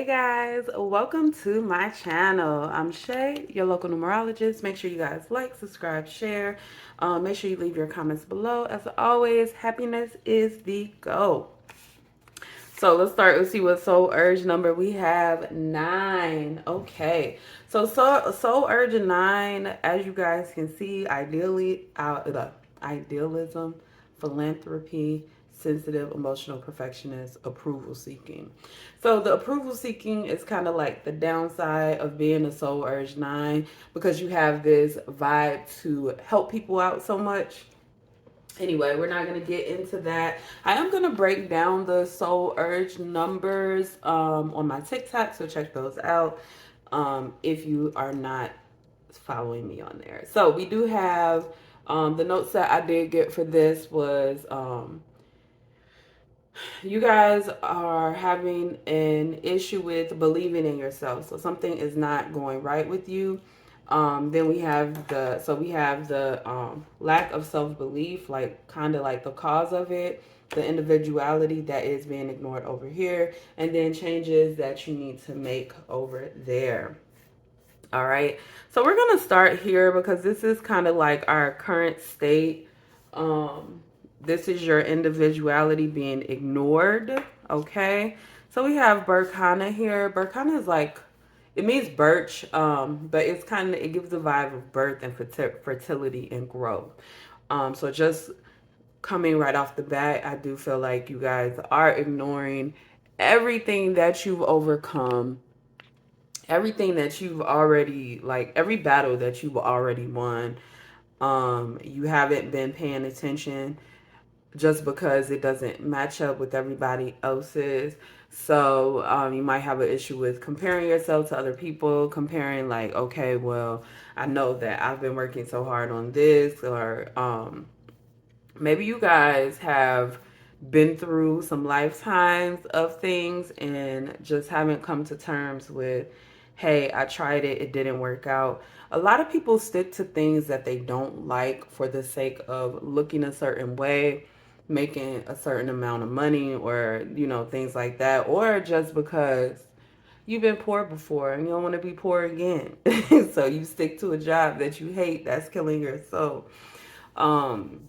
guys, welcome to my channel. I'm Shay, your local numerologist. Make sure you guys like, subscribe, share. Make sure you leave your comments below. As always, happiness is the goal. So let's start. Let's see what soul urge number we have. 9. Okay. So soul urge 9, as you guys can see, idealism, philanthropy, sensitive, emotional, perfectionist, approval seeking. So the approval seeking is kind of like the downside of being a soul urge 9, because you have this vibe to help people out so much. Anyway, we're not going to get into that. I am going to break down the soul urge numbers on my TikTok, so check those out if you are not following me on there. So we do have the notes that I did get for this was you guys are having an issue with believing in yourself. So something is not going right with you. Then we have the lack of self-belief, like kind of like the cause of it, the individuality that is being ignored over here, and then changes that you need to make over there. All right. So we're going to start here because this is kind of like our current state. This is your individuality being ignored. Okay. So we have Berkana here. Berkana is like, it means birch, but it gives the vibe of birth and fertility and growth. So just coming right off the bat, I do feel like you guys are ignoring everything that you've overcome, everything that you've already, like every battle that you've already won. You haven't been paying attention just because it doesn't match up with everybody else's. So you might have an issue with comparing yourself to other people, comparing like, okay, well, I know that I've been working so hard on this, or maybe you guys have been through some lifetimes of things and just haven't come to terms with, hey, I tried it, it didn't work out. A lot of people stick to things that they don't like for the sake of looking a certain way, making a certain amount of money, or, things like that, or just because you've been poor before and you don't want to be poor again. So you stick to a job that you hate that's killing your soul. Um,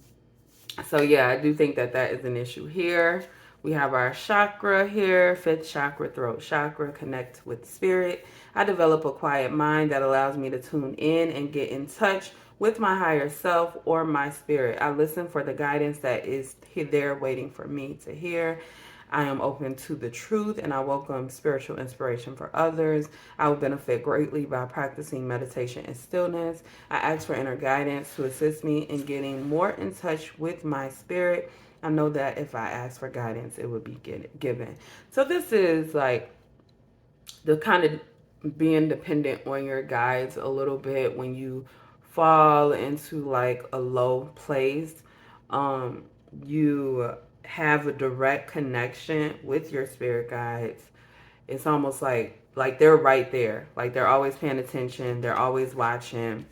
so yeah, I do think that that is an issue here. We have our chakra here, fifth chakra, throat chakra, connect with spirit. I develop a quiet mind that allows me to tune in and get in touch with my higher self or my spirit. I listen for the guidance that is there waiting for me to hear. I am open to the truth and I welcome spiritual inspiration for others. I will benefit greatly by practicing meditation and stillness. I ask for inner guidance to assist me in getting more in touch with my spirit. I know that if I ask for guidance, it would be given. So this is like the kind of being dependent on your guides a little bit when you fall into like a low place. Um, you have a direct connection with your spirit guides. It's almost like they're right there. Like they're always paying attention, they're always watching.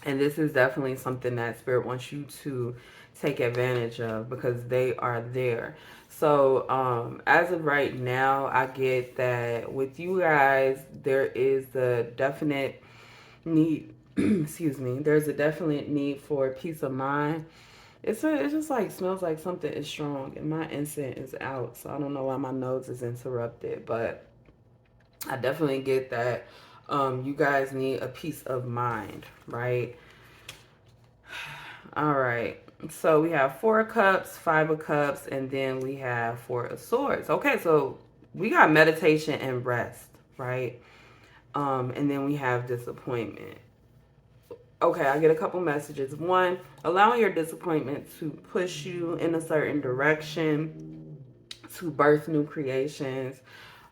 And this is definitely something that spirit wants you to take advantage of because they are there. So, as of right now, I get that with you guys, there is the definite need, excuse me, there's a definite need for peace of mind. It just like smells like something is strong, and my incense is out, so I don't know why my nose is interrupted, but I definitely get that you guys need a peace of mind, right? All right. So we have 4 of Cups, 5 of Cups, and then we have 4 of Swords. Okay, so we got meditation and rest, right? And then we have disappointment. Okay, I get a couple messages. One, allowing your disappointment to push you in a certain direction to birth new creations.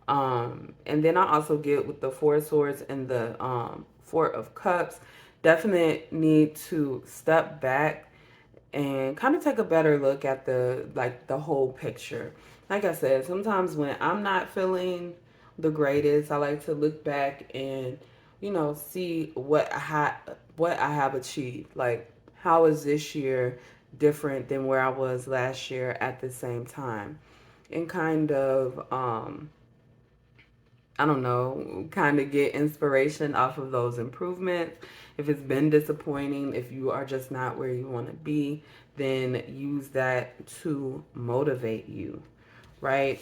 And then I also get with the 4 of Swords and the 4 of Cups, definite need to step back and kind of take a better look at the whole picture. Like I said, sometimes when I'm not feeling the greatest, I like to look back and see what I have achieved. Like, how is this year different than where I was last year at the same time, and kind of I don't know, kind of get inspiration off of those improvements. If it's been disappointing, if you are just not where you want to be, then use that to motivate you, right?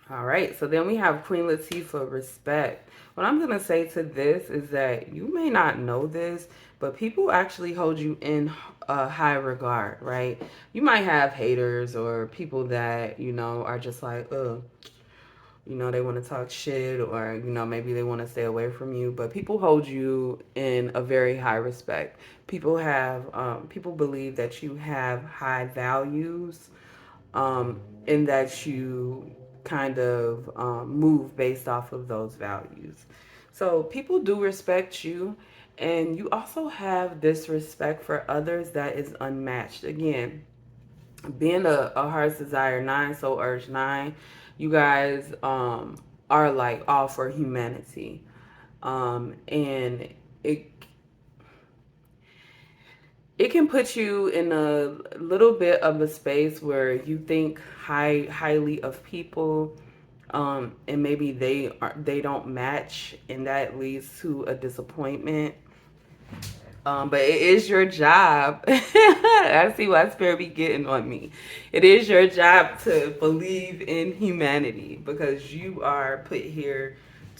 All right, so then we have Queen Latifah, respect. What I'm going to say to this is that you may not know this, but people actually hold you in high regard, right? You might have haters or people that, are just like, ugh, they want to talk shit, or, maybe they want to stay away from you, but people hold you in a very high respect. People believe that you have high values, and that you kind of move based off of those values. So people do respect you, and you also have this respect for others that is unmatched. Again, being a heart's desire 9, soul urge 9, you guys are like all for humanity. And it it can put you in a little bit of a space where you think highly of people, and maybe they don't match, and that leads to a disappointment. But it is your job. I see why Spirit be getting on me. It is your job to believe in humanity, because you are put here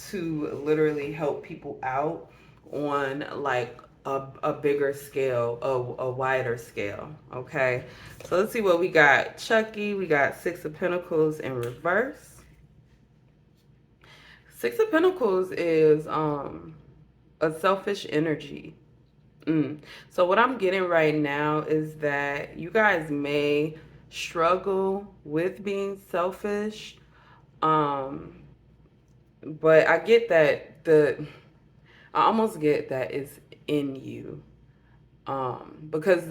to literally help people out on like a bigger scale, a wider scale. Okay. So let's see what we got. Chucky, we got Six of Pentacles in reverse. Six of Pentacles is a selfish energy. So what I'm getting right now is that you guys may struggle with being selfish, um, but I almost get that it's in you, because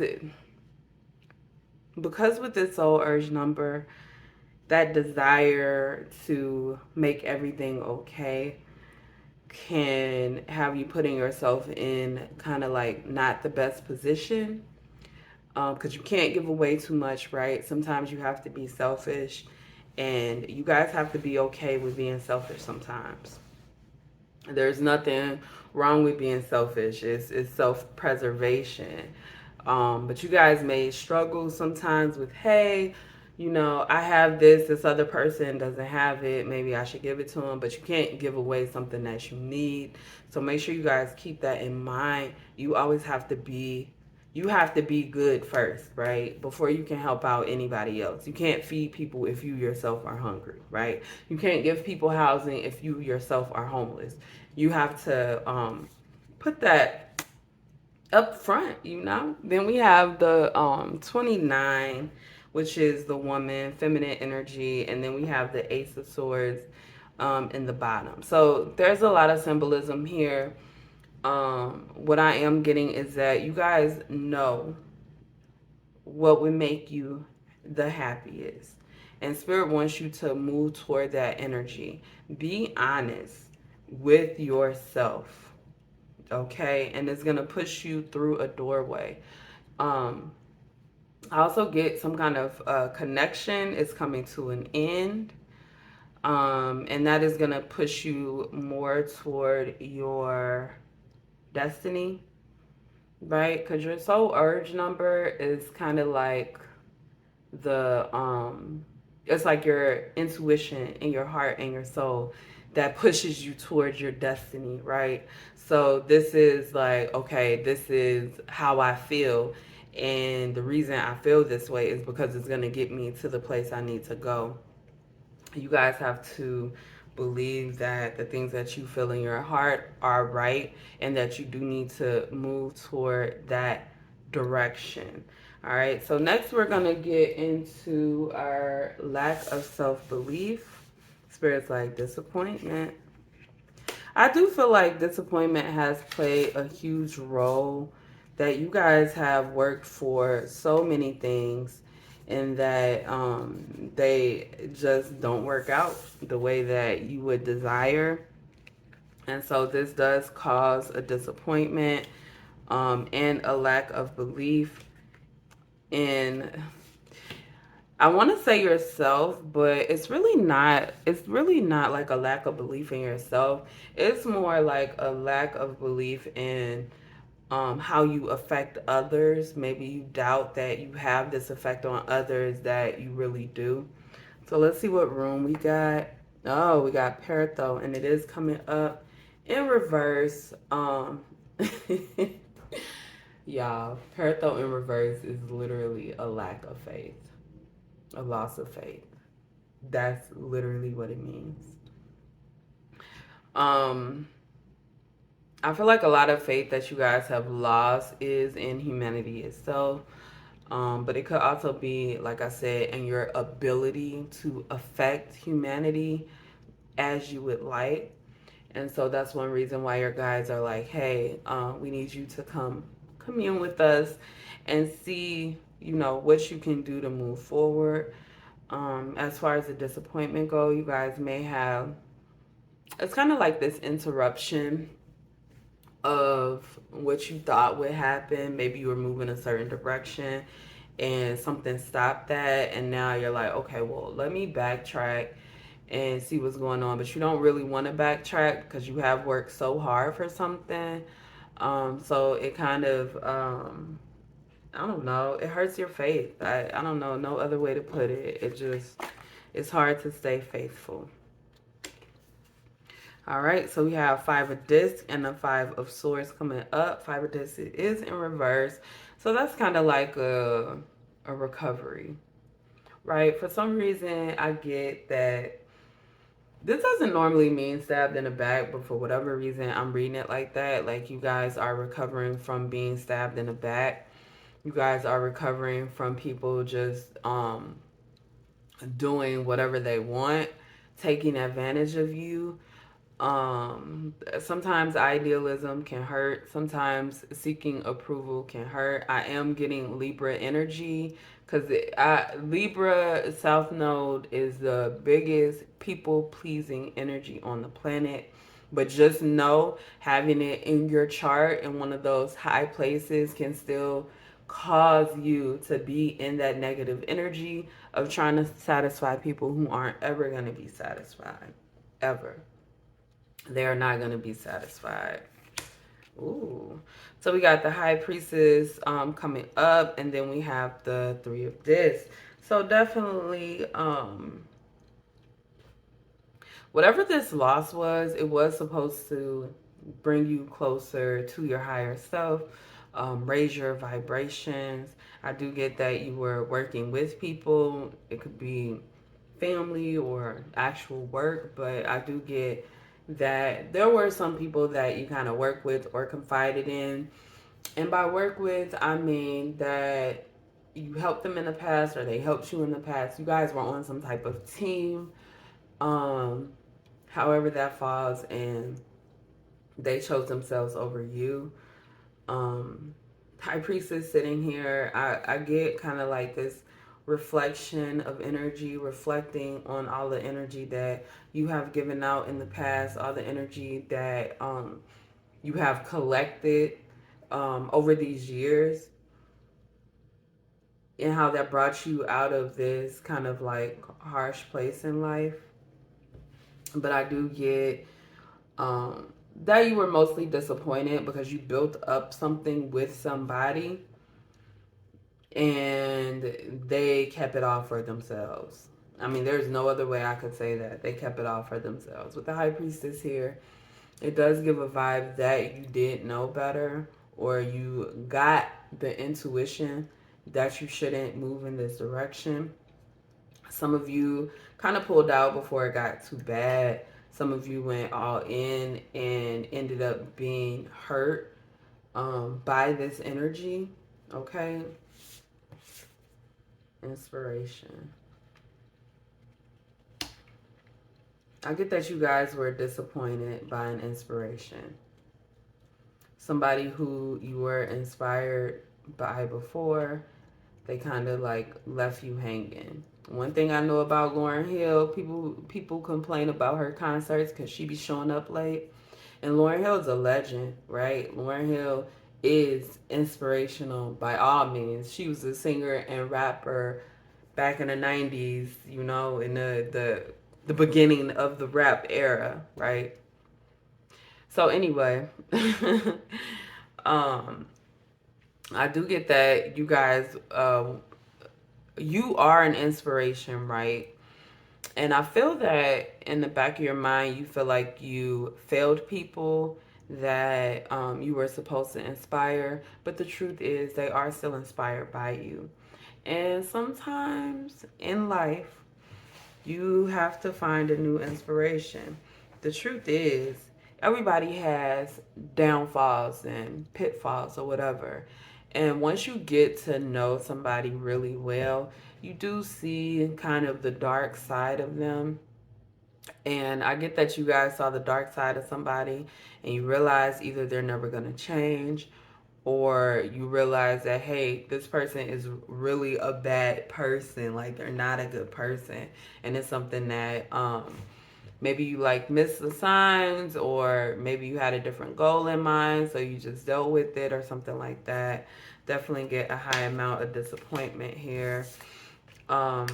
because with this soul urge number, that desire to make everything okay can have you putting yourself in kind of like not the best position, because you can't give away too much, right? Sometimes you have to be selfish, and you guys have to be okay with being selfish sometimes. There's nothing wrong with being selfish. It's self-preservation. But you guys may struggle sometimes with, hey, I have this other person doesn't have it. Maybe I should give it to them, but you can't give away something that you need. So make sure you guys keep that in mind. You have to be good first, right? Before you can help out anybody else. You can't feed people if you yourself are hungry, right? You can't give people housing if you yourself are homeless. You have to put that up front. Then we have the 29, which is the woman, feminine energy, and then we have the Ace of Swords in the bottom. So there's a lot of symbolism here. What I am getting is that you guys know what would make you the happiest. And Spirit wants you to move toward that energy. Be honest with yourself, okay? And it's going to push you through a doorway. Um, I also get some kind of connection is coming to an end. And that is going to push you more toward your destiny, right? Because your soul urge number is kind of like it's like your intuition and your heart and your soul that pushes you towards your destiny, right? So this is like, okay, this is how I feel, and the reason I feel this way is because it's going to get me to the place I need to go. You guys have to believe that the things that you feel in your heart are right, and that you do need to move toward that direction. All right, so next we're going to get into our lack of self-belief. Spirits like disappointment. I do feel like disappointment has played a huge role, that you guys have worked for so many things, and that they just don't work out the way that you would desire. And so this does cause a disappointment, and a lack of belief in I want to say yourself, but it's really not. It's really not like a lack of belief in yourself. It's more like a lack of belief in how you affect others. Maybe you doubt that you have this effect on others that you really do. So let's see what room we got. Oh, we got Peritho, and it is coming up in reverse. Y'all, Peritho in reverse is literally a lack of faith, a loss of faith. That's literally what it means. Um, I feel like a lot of faith that you guys have lost is in humanity itself. But it could also be, like I said, in your ability to affect humanity as you would like. And so that's one reason why your guides are like, hey, we need you to come commune with us and see, what you can do to move forward. As far as the disappointment go, you guys may have, it's kind of like this interruption of what you thought would happen. Maybe you were moving a certain direction and something stopped that, and now you're like, okay, well, let me backtrack and see what's going on. But you don't really want to backtrack because you have worked so hard for something. So it kind of, I don't know, it hurts your faith. I don't know, no other way to put it. It's hard to stay faithful. All right, so we have Five of Discs and the Five of Swords coming up. Five of Discs is in reverse. So that's kind of like a recovery, right? For some reason, I get that this doesn't normally mean stabbed in the back, but for whatever reason, I'm reading it like that. Like you guys are recovering from being stabbed in the back. You guys are recovering from people just doing whatever they want, taking advantage of you. Sometimes idealism can hurt. Sometimes seeking approval can hurt. I am getting Libra energy because Libra South Node is the biggest people pleasing energy on the planet. But just know having it in your chart in one of those high places can still cause you to be in that negative energy of trying to satisfy people who aren't ever going to be satisfied. Ever. They are not going to be satisfied. Ooh. So we got the High Priestess coming up, and then we have the Three of Discs. So definitely, whatever this loss was, it was supposed to bring you closer to your higher self, raise your vibrations. I do get that you were working with people. It could be family or actual work, but I do get that there were some people that you kind of work with or confided in. And by work with, I mean that you helped them in the past or they helped you in the past. You guys were on some type of team, um, however that falls, and they chose themselves over you. Um, High Priestess sitting here, I get kind of like this reflection of energy, reflecting on all the energy that you have given out in the past, all the energy that you have collected over these years, and how that brought you out of this kind of like harsh place in life. But I do get that you were mostly disappointed because you built up something with somebody and they kept it all for themselves. I mean, there's no other way I could say that. They kept it all for themselves. With the High Priestess here, it does give a vibe that you did know better or you got the intuition that you shouldn't move in this direction. Some of you kind of pulled out before it got too bad. Some of you went all in and ended up being hurt by this energy. Okay. Inspiration. I get that you guys were disappointed by an inspiration. Somebody who you were inspired by before, they kind of like left you hanging. One thing I know about Lauryn Hill, people complain about her concerts because she be showing up late. And Lauryn Hill is a legend, right? Lauryn Hill is inspirational by all means. She was a singer and rapper back in the 90s, in the beginning of the rap era, right? So anyway, um, I do get that you guys, you are an inspiration, right? And I feel that in the back of your mind, you feel like you failed people that you were supposed to inspire, but the truth is they are still inspired by you. And sometimes in life, you have to find a new inspiration. The truth is, everybody has downfalls and pitfalls or whatever. And once you get to know somebody really well, you do see kind of the dark side of them. And I get that you guys saw the dark side of somebody and you realize either they're never going to change, or you realize that, hey, this person is really a bad person, like they're not a good person. And it's something that maybe you like missed the signs, or maybe you had a different goal in mind, so you just dealt with it or something like that. Definitely get a high amount of disappointment here. um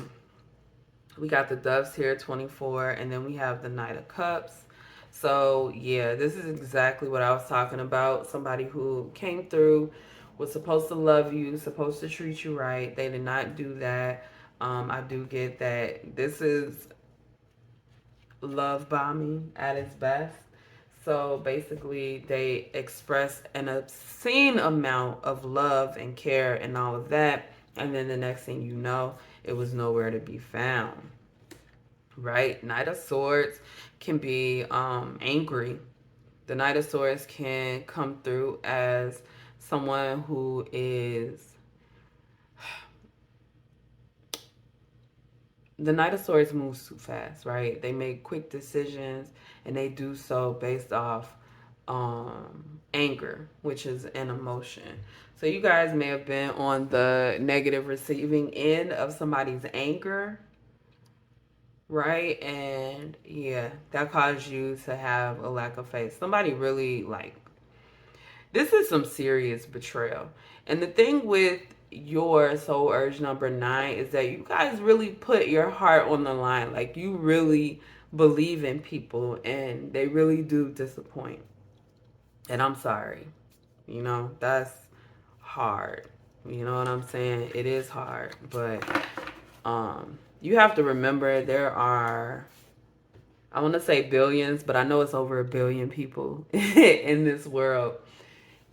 we got the doves here, 24, and then we have the Knight of Cups. So yeah, this is exactly what I was talking about. Somebody who came through, was supposed to love you, supposed to treat you right. They did not do that. I do get that this is love bombing at its best. So basically, they express an obscene amount of love and care and all of that. And then the next thing you know, it was nowhere to be found. Right? Knight of Swords can be angry. The Knight of Swords can come through as someone who is. The Knight of Swords moves too fast, right? They make quick decisions and they do so based off anger, which is an emotion. So you guys may have been on the negative receiving end of somebody's anger, right? And yeah, that caused you to have a lack of faith. Somebody really like, this is some serious betrayal. And the thing with your soul urge number 9 is that you guys really put your heart on the line. Like, you really believe in people and they really do disappoint. And I'm sorry. That's hard. You know what I'm saying? It is hard, but you have to remember there are, I want to say billions, but I know it's over a billion people in this world,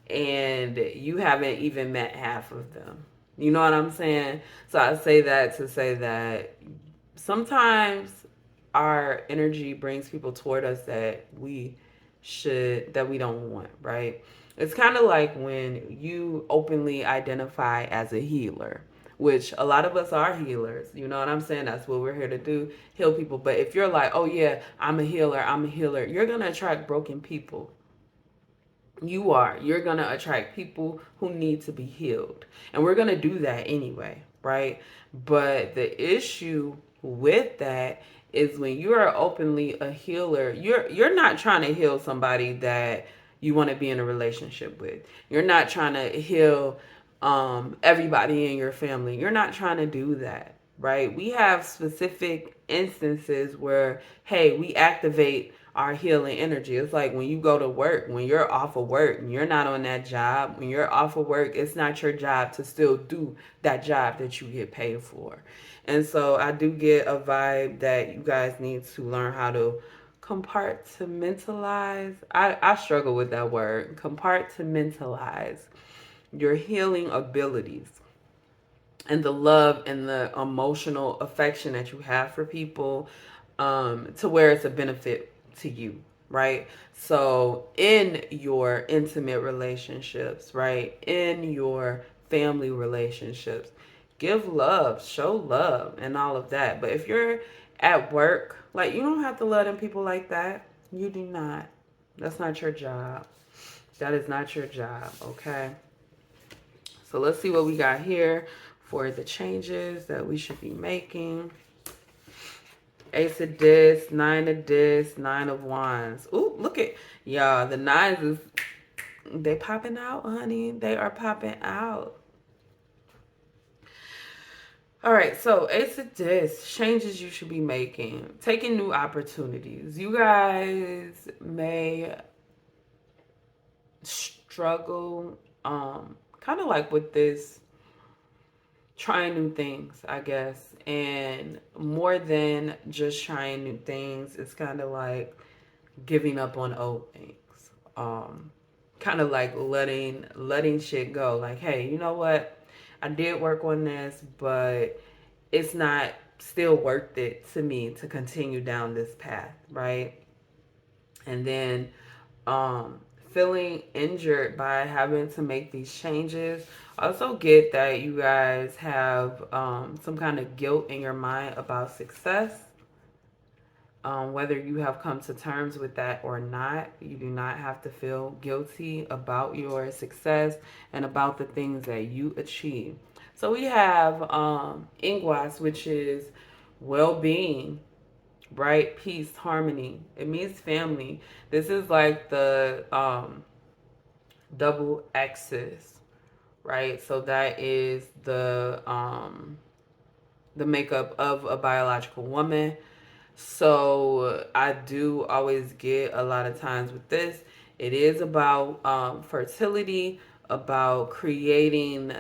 and you haven't even met half of them. You know what I'm saying? So I say that to say that sometimes our energy brings people toward us that we don't want, right? It's kind of like when you openly identify as a healer, which a lot of us are healers. You know what I'm saying? That's what we're here to do, heal people. But if you're like, oh yeah, I'm a healer, you're going to attract broken people. You're going to attract people who need to be healed. And we're going to do that anyway, right? But the issue with that is when you are openly a healer, you're not trying to heal somebody that you want to be in a relationship with. You're not trying to heal everybody in your family. You're not trying to do that, right? We have specific instances where, hey, we activate our healing energy. It's like when you go to work, when you're off of work and you're not on that job, when you're off of work, it's not your job to still do that job that you get paid for. And so I do get a vibe that you guys need to learn how to compartmentalize. I struggle with that word. Compartmentalize your healing abilities and the love and the emotional affection that you have for people, to where it's a benefit to you, right? So in your intimate relationships, right, in your family relationships, give love, show love, and all of that. But if you're at work, like, you don't have to love them people like that. You do not. That's not your job. That is not your job, okay? So let's see what we got here for the changes that we should be making. Ace of Discs, Nine of Discs, Nine of Wands. Ooh, look at y'all. The nines is, they popping out, honey. They are popping out. All right, so Ace of Discs, changes you should be making, taking new opportunities. You guys may struggle, kind of like with this trying new things, I guess. And more than just trying new things, it's kind of like giving up on old things. Um, Kind of like letting shit go. Like, hey, you know what? I did work on this, but it's not still worth it to me to continue down this path, right? And then um feeling injured by having to make these changes. Also get that you guys have some kind of guilt in your mind about success. Whether you have come to terms with that or not, you do not have to feel guilty about your success and about the things that you achieve. So we have Ingwas, which is well-being, right? Peace, harmony. It means family. This is like the double axis, right? So that is the makeup of a biological woman. So I do always get a lot of times with this. It is about fertility, about creating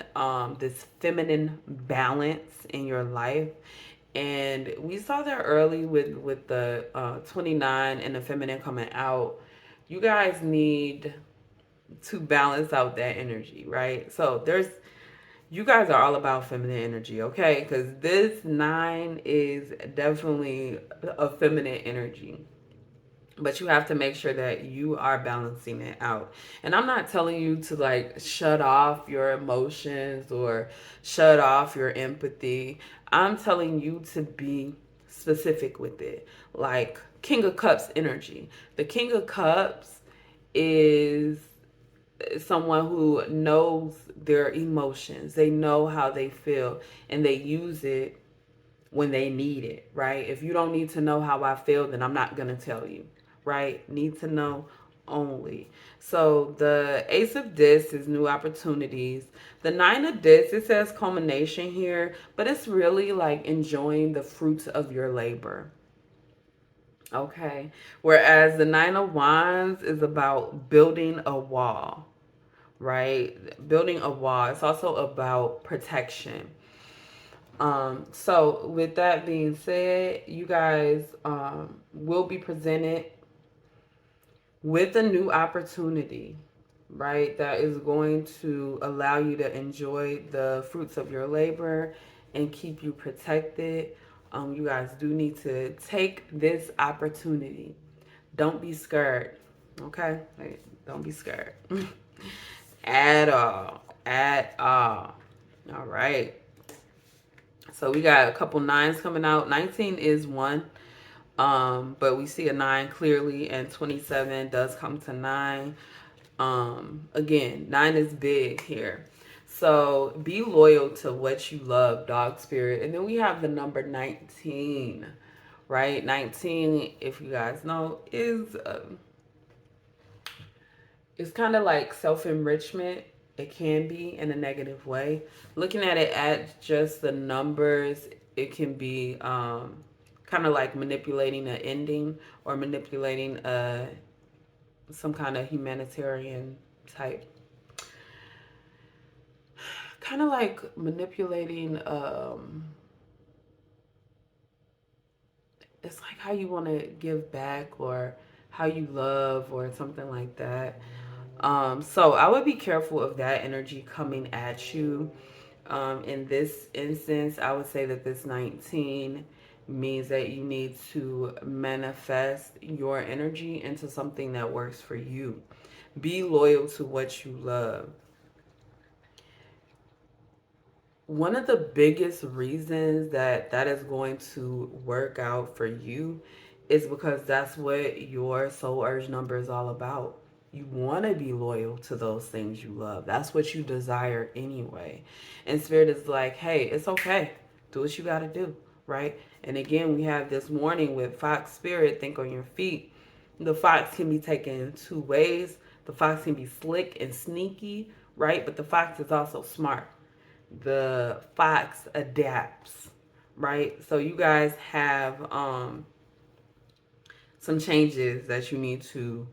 this feminine balance in your life. And we saw that early with the 29 and the feminine coming out. You guys need to balance out that energy, right? So there's you guys are all about feminine energy, okay? Because this nine is definitely a feminine energy. But you have to make sure that you are balancing it out. And I'm not telling you to like shut off your emotions or shut off your empathy. I'm telling you to be specific with it. Like King of Cups energy. The King of Cups is someone who knows their emotions. They know how they feel and they use it when they need it, right? If you don't need to know how I feel, then I'm not going to tell you, right? Need to know only. So the Ace of Discs is new opportunities. The Nine of Discs, it says culmination here, but it's really like enjoying the fruits of your labor. Okay. Whereas the Nine of Wands is about building a wall, right? Building a wall. It's also about protection. So with that being said, you guys will be presented with a new opportunity, right? That is going to allow you to enjoy the fruits of your labor and keep you protected. You guys do need to take this opportunity. Don't be scared, okay? Like, don't be scared at all, at all. All right. So we got a couple nines coming out. 19 is one. But we see a 9 clearly, and 27 does come to 9. Again, 9 is big here. So be loyal to what you love, dog spirit. And then we have the number 19, right? 19, if you guys know, is it's kind of like self-enrichment. It can be in a negative way. Looking at it at just the numbers, it can be kind of like manipulating an ending or manipulating some kind of humanitarian type. Kind of like manipulating, it's like how you want to give back or how you love or something like that. So I would be careful of that energy coming at you. In this instance, I would say that this 19 means that you need to manifest your energy into something that works for you. Be loyal to what you love. One of the biggest reasons that that is going to work out for you is because that's what your soul urge number is all about. You want to be loyal to those things you love. That's what you desire anyway. And spirit is like, hey, it's okay. Do what you got to do, right? And again, we have this warning with fox spirit, think on your feet. The fox can be taken two ways. The fox can be slick and sneaky, right? But the fox is also smart. the fox adapts, right? So you guys have some changes that you need to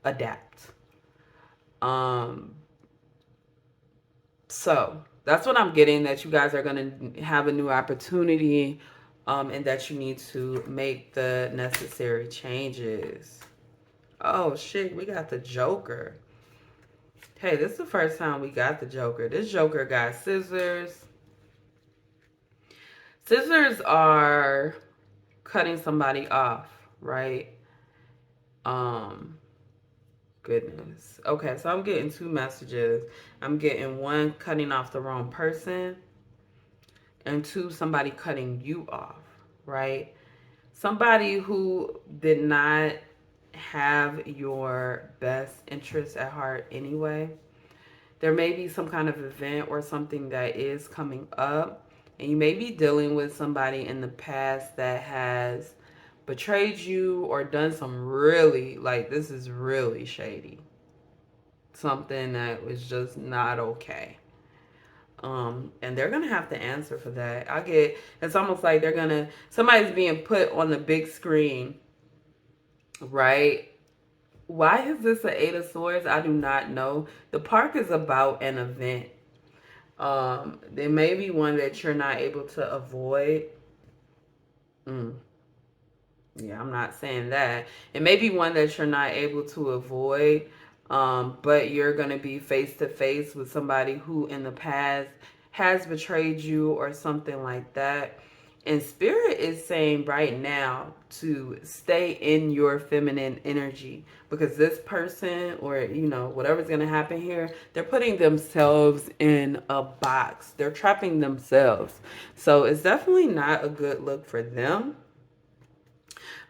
adapt. Um, so that's what I'm getting, that you guys are going to have a new opportunity, and that you need to make the necessary changes. Oh shit, we got the Joker. Hey, this is the first time we got the Joker. This Joker got scissors. Scissors are cutting somebody off, right? Um, Goodness. Okay, so I'm getting two messages. I'm getting one, cutting off the wrong person, and two, somebody cutting you off, right? Somebody who did not have your best interest at heart anyway. There may be some kind of event or something that is coming up, and you may be dealing with somebody in the past that has betrayed you or done some really, like, this is really shady. Something that was just not okay. And they're gonna have to answer for that. It's almost like somebody's being put on the big screen, right? Why is this an Eight of Swords? I do not know. The park is about an event. There may be one that you're not able to avoid. Yeah, I'm not saying that. It may be one that you're not able to avoid, but you're going to be face to face with somebody who in the past has betrayed you or something like that. And Spirit is saying right now to stay in your feminine energy, because this person, or whatever's going to happen here, they're putting themselves in a box. They're trapping themselves. So it's definitely not a good look for them.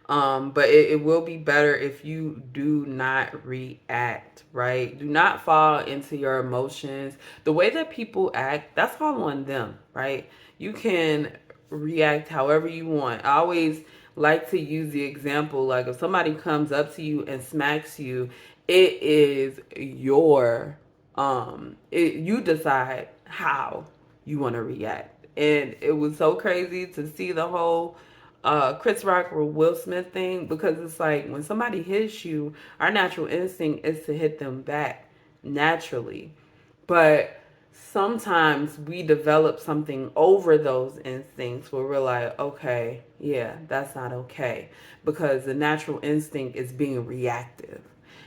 But it will be better if you do not react, right? Do not fall into your emotions. The way that people act, that's all on them, right? You can react however you want. I always like to use the example, like if somebody comes up to you and smacks you, it is you decide how you want to react. And it was so crazy to see the whole Chris Rock or Will Smith thing, because it's like when somebody hits you, our natural instinct is to hit them back naturally. But sometimes we develop something over those instincts where we're like, okay, yeah, that's not okay. Because the natural instinct is being reactive.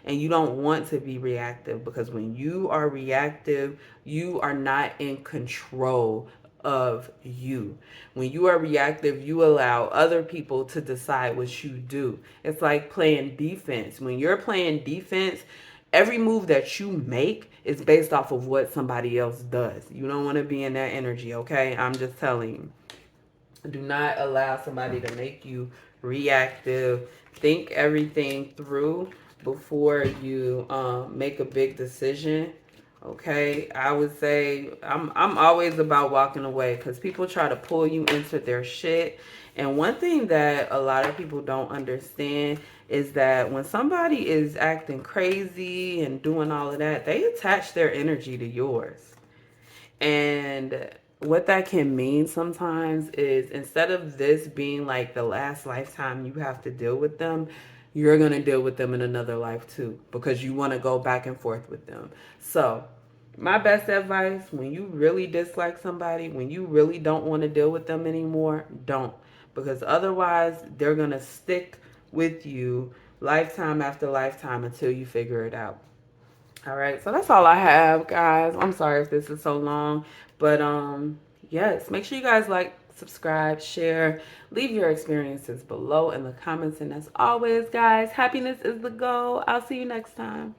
And you don't want to be reactive, because when you are reactive, you are not in control of you. When you are reactive, you allow other people to decide what you do. It's like playing defense. When you're playing defense, every move that you make is based off of what somebody else does. You don't want to be in that energy, okay? I'm just telling you. Do not allow somebody to make you reactive. Think everything through before you make a big decision. Okay, I would say I'm always about walking away, because people try to pull you into their shit. And one thing that a lot of people don't understand is that when somebody is acting crazy and doing all of that, they attach their energy to yours. And what that can mean sometimes is, instead of this being like the last lifetime you have to deal with them, you're going to deal with them in another life too, because you want to go back and forth with them. So, my best advice, when you really dislike somebody, when you really don't want to deal with them anymore, don't. Because otherwise, they're going to stick with you lifetime after lifetime until you figure it out. All right, so that's all I have, guys. I'm sorry if this is so long, but yes, make sure you guys like, subscribe, share, leave your experiences below in the comments, and as always, guys, happiness is the goal. I'll see you next time.